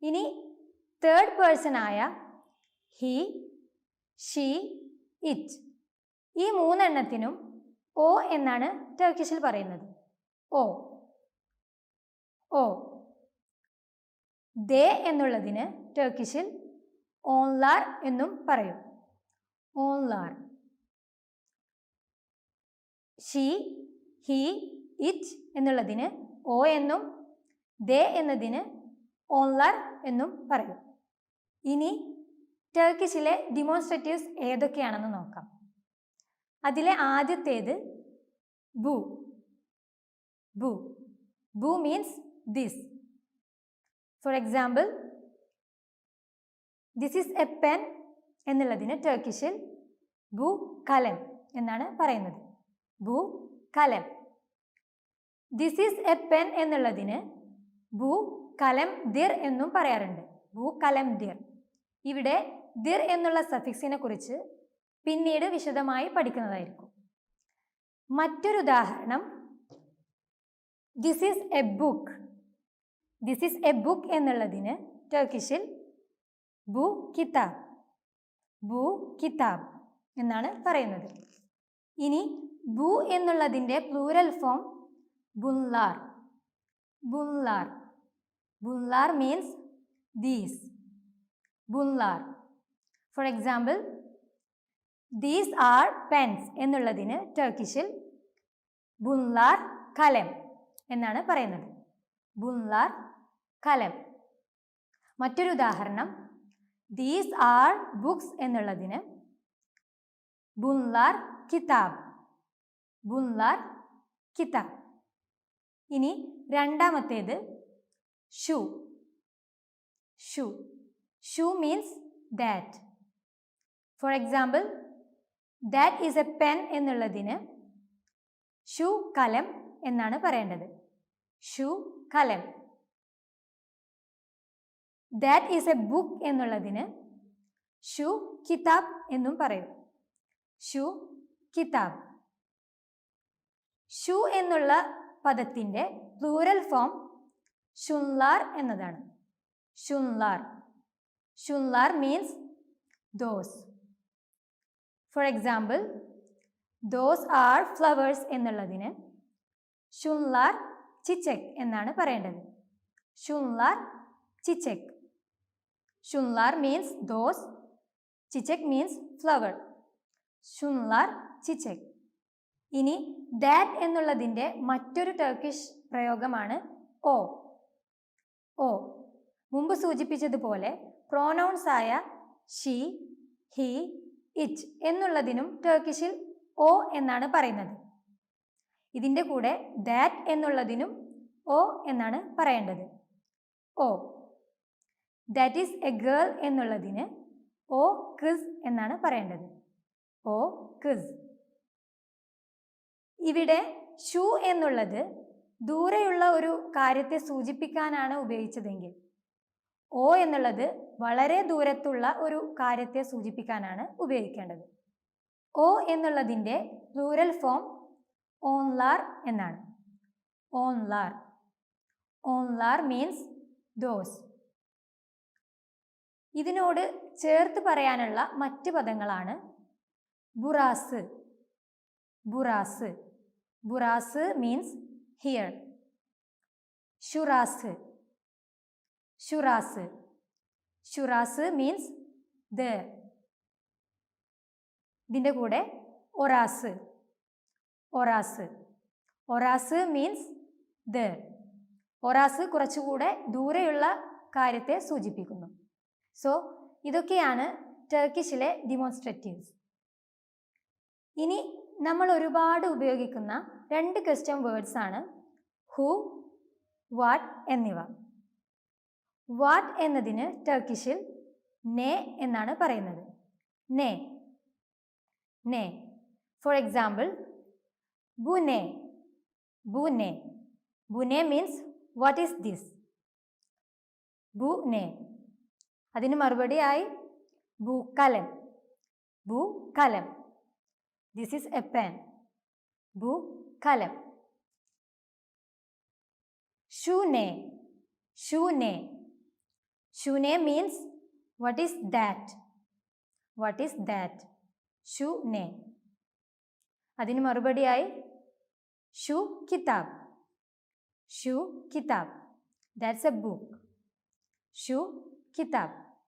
ഇനി third person ആയ he, she, it, ഈ മൂന്നെണ്ണത്തിനും ഓ എന്നാണ് ടർക്കിഷിൽ പറയുന്നത്. ഓ ഓ. ദേ എന്നുള്ളതിന് ടർക്കിഷിൽ ഓൺലാർ എന്നും പറയും. ഓൺലാർ. ഷീ, ഹി, ഇറ്റ് എന്നുള്ളതിന് ഓ എന്നും ദേ എന്നതിന് ഓൺലാർ എന്നും പറയും. ഇനി ടർക്കിഷിലെ ഡിമോൺസ്ട്രേറ്റീവ്സ് ഏതൊക്കെയാണെന്ന് നോക്കാം. അതിലെ ആദ്യത്തേത് ബു. ബു. ബു means this. For example, this is a pen എന്നുള്ളതിന് ടർക്കിഷിൽ ബു കലം എന്നാണ് പറയുന്നത്. ബു കലം. ദിസ് ഈസ് എ പെൻ എന്നുള്ളതിന് ബു കലം ദിർ എന്നും പറയാറുണ്ട്. ബു കലം ദിർ. ഇവിടെ ദിർ എന്നുള്ള സഫിക്സിനെ കുറിച്ച് പിന്നീട് വിശദമായി പഠിക്കുന്നതായിരിക്കും. മറ്റൊരു ഉദാഹരണം, this is A book. This is A book എന്നുള്ളതിന് ടർക്കിഷിൽ ബു കിതാബ്. ബു കിതാബ് എന്നാണ് പറയുന്നത്. ഇനി ബു എന്നുള്ളതിൻ്റെ പ്ലൂരൽ ഫോം ബുൻലാർ. ബുൻലാർ. ബുൻലാർ മീൻസ് ദീസ്. ബുൻലാർ. For example, these are pens എന്നുള്ളതിന് ടർക്കിഷിൽ ബുൻലാർ കലം എന്നാണ് പറയുന്നത്. ബുൻലാർ കലം. മറ്റൊരു ഉദാഹരണം, ദീസ് ആർ ബുക്സ് എന്നുള്ളതിന് ബുൻലാർ കിതാബ്. ബുൻലാർ കിതാബ്. ഇനി രണ്ടാമത്തേത് shoe. Shoe. Shoe means that. For example, that is a pen എന്നുള്ളതിന് ഷൂ കലം എന്നാണ് പറയേണ്ടത്. ഷൂ കലം. ദാറ്റ് ഈസ് എ ബുക്ക് എന്നുള്ളതിന് ഷൂ കിതാബ് എന്നും പറയും. ഷൂ കിതാബ്. ഷൂ എന്നുള്ള പദത്തിൻ്റെ പ്ലൂരൽ ഫോം ഷുൻലാർ എന്നതാണ്. ഷുൻലാർ. ഷുൻലാർ means those. For example, those are flowers എന്നുള്ളതിന് ഷുൻലാർ ചിച്ചക് എന്നാണ് പറയേണ്ടത്. ഷുൻലാർ ചിച്ചക്. ഷുൻലാർ മീൻസ് ദോസ്, ചിച്ചക് മീൻസ് ഫ്ലവർ. ഷുൻലാർ ചിച്ചക്. ഇനി ദാറ്റ് എന്നുള്ളതിൻ്റെ മറ്റൊരു ടർക്കിഷ് പ്രയോഗമാണ് ഓ. ഓ. മുമ്പ് സൂചിപ്പിച്ചതുപോലെ പ്രോനൗൺസ് ആയ ഷീ, ഹി, ഇറ്റ് എന്നുള്ളതിനും ടർക്കിഷിൽ ഓ എന്നാണ് പറയുന്നത്. ഇതിൻ്റെ കൂടെ ദാറ്റ് എന്നുള്ളതിനും ഓ എന്നാണ് പറയേണ്ടത്. ഓ. ദാറ്റ് ഈസ് എ ഗേൾ എന്നുള്ളതിന് ഓ കിസ് എന്നാണ് പറയേണ്ടത്. ഓ കിസ്. ഇവിടെ ഷൂ എന്നുള്ളത് ദൂരെയുള്ള ഒരു കാര്യത്തെ സൂചിപ്പിക്കാനാണ് ഉപയോഗിച്ചതെങ്കിൽ ഓ എന്നുള്ളത് വളരെ ദൂരത്തുള്ള ഒരു കാര്യത്തെ സൂചിപ്പിക്കാനാണ് ഉപയോഗിക്കേണ്ടത്. ഓ എന്നുള്ളതിൻ്റെ പ്ലൂരൽ ഫോം ഓൺലാർ എന്നാണ്. ഓൺലാർ. ഓൺലാർ മീൻസ് ദോസ്. ഇതിനോട് ചേർത്ത് പറയാനുള്ള മറ്റ് പദങ്ങളാണ് ബുറാസ്. ബുറാസ്. ബുറാസ് മീൻസ് ഹിയർ. ഷുറാസ്. ഷുറാസ്. ഷുറാസ് മീൻസ് there. ഇതിൻ്റെ കൂടെ ഒറാസ്. ഒറാസ്. ഒറാസ് മീൻസ് there. ഒറാസ് കുറച്ചുകൂടെ ദൂരെയുള്ള കാര്യത്തെ സൂചിപ്പിക്കുന്നു. സോ ഇതൊക്കെയാണ് ടർക്കിഷിലെ ഡിമോൺസ്ട്രേറ്റീവ്സ്. ഇനി നമ്മൾ ഒരുപാട് ഉപയോഗിക്കുന്ന രണ്ട് ക്വസ്റ്റ്യൻ വേർഡ്സ് ആണ് ഹു, വാട്ട് എന്നിവ. വാട്ട് എന്നതിന് ടർക്കിഷിൽ നെ എന്നാണ് പറയുന്നത്. നെ. നെ. ഫോർ എക്സാമ്പിൾ, ബുനെ. ബുനെ. ബുനെ മീൻസ് വാട്ട് ഈസ് ദിസ്. ബുനെ. അതിന് മറുപടിയായി ബുക്കലം. ബുക്കലം. This is a pen. ബുക്കലം. ഷൂനെ. ഷൂനെ. ഷുനെ means what is that? What is that? ഷുനെ. അതിന് മറുപടിയായി ഷു കിതാബ്. ഷു കിതാബ്. That's A book. ഷു കിതാബ്.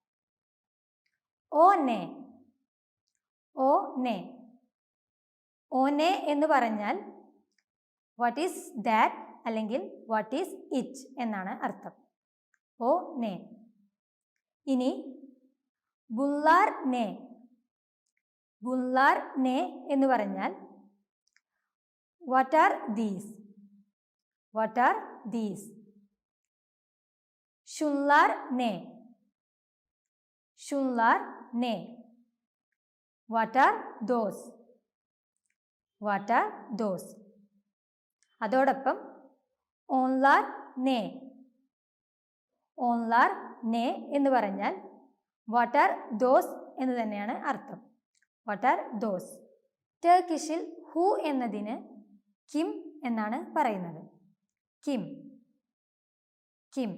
ഓനെ. ഓനെ. ഓനെ എന്ന് പറഞ്ഞാൽ വാട്ട് ഈസ് ദാറ്റ് അല്ലെങ്കിൽ വാട്ട് ഈസ് ഇറ്റ് എന്നാണ് അർത്ഥം. ഓനെ. ഇനി ബുല്ലാർ നെ. ബുല്ലാർ നെ എന്ന് പറഞ്ഞാൽ what are these? What are these? ഷുല്ലാർ നെ. ഷുല്ലാർ നെ. What are those? What are those? അതോടൊപ്പം ഓൺലാർ നെ. ഓൺലാർ നെ എന്ന് പറഞ്ഞാൽ വാട്ട് ആർ ദോസ് എന്ന് തന്നെയാണ് അർത്ഥം. What are those? ടർക്കിഷിൽ ഹു എന്നതിന് കിം എന്നാണ് പറയുന്നത്. കിം. കിം.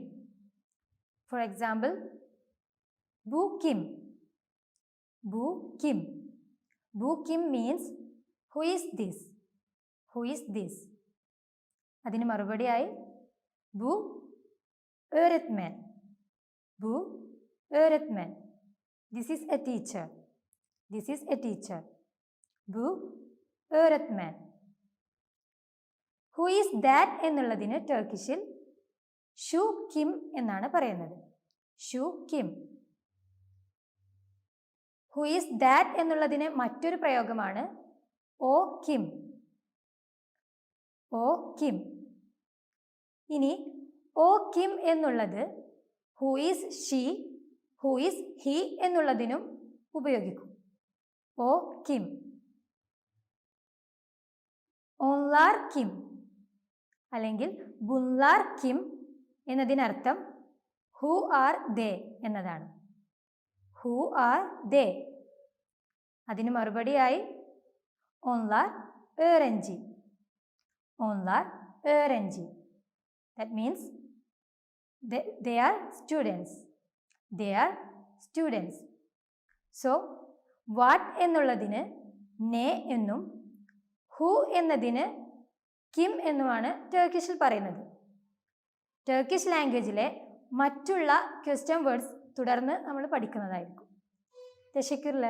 ഫോർ എക്സാമ്പിൾ, ബു കിം. ബു കിം. ബു കിം means who is this? Who is this? അതിന് മറുപടിയായി ബു öğretmen. Bu öğretmen. This is a teacher. This is a teacher. Bu öğretmen. Who is that എന്നുള്ളതിന് ടർക്കിഷിൽ ഷു കിം എന്നാണ് പറയുന്നത്. ഷു കിം. Who is that എന്നുള്ളതിന് മറ്റൊരു പ്രയോഗമാണ് ഓ കിം. ഓ കിം. ഇനി ഓ കിം എന്നുള്ളത് who is she, who is he എന്നുള്ളതിനും ഉപയോഗിക്കും. ഓ കിം. ഓൺലാർ കിം അല്ലെങ്കിൽ ബുൻലാർ കിം എന്നതിനർത്ഥം ഹു ആർ ദേ എന്നതാണ്. Who are they? അതിന് മറുപടിയായി ഓൺലാർ ഏറഞ്ചി. ഓൺലാർ ഏറഞ്ചി. That means they are students. They are students. So, what എന്നുള്ളതിന് നെ എന്നും ഹു എന്നതിന് കിം എന്നുമാണ് ടർക്കിഷിൽ പറയുന്നത്. ടർക്കിഷ് ലാംഗ്വേജിലെ മറ്റുള്ള ക്വസ്റ്റ്യൻ വേർഡ്സ് തുടർന്ന് നമ്മൾ പഠിക്കുന്നതായിരിക്കും. തെശക്കുർല.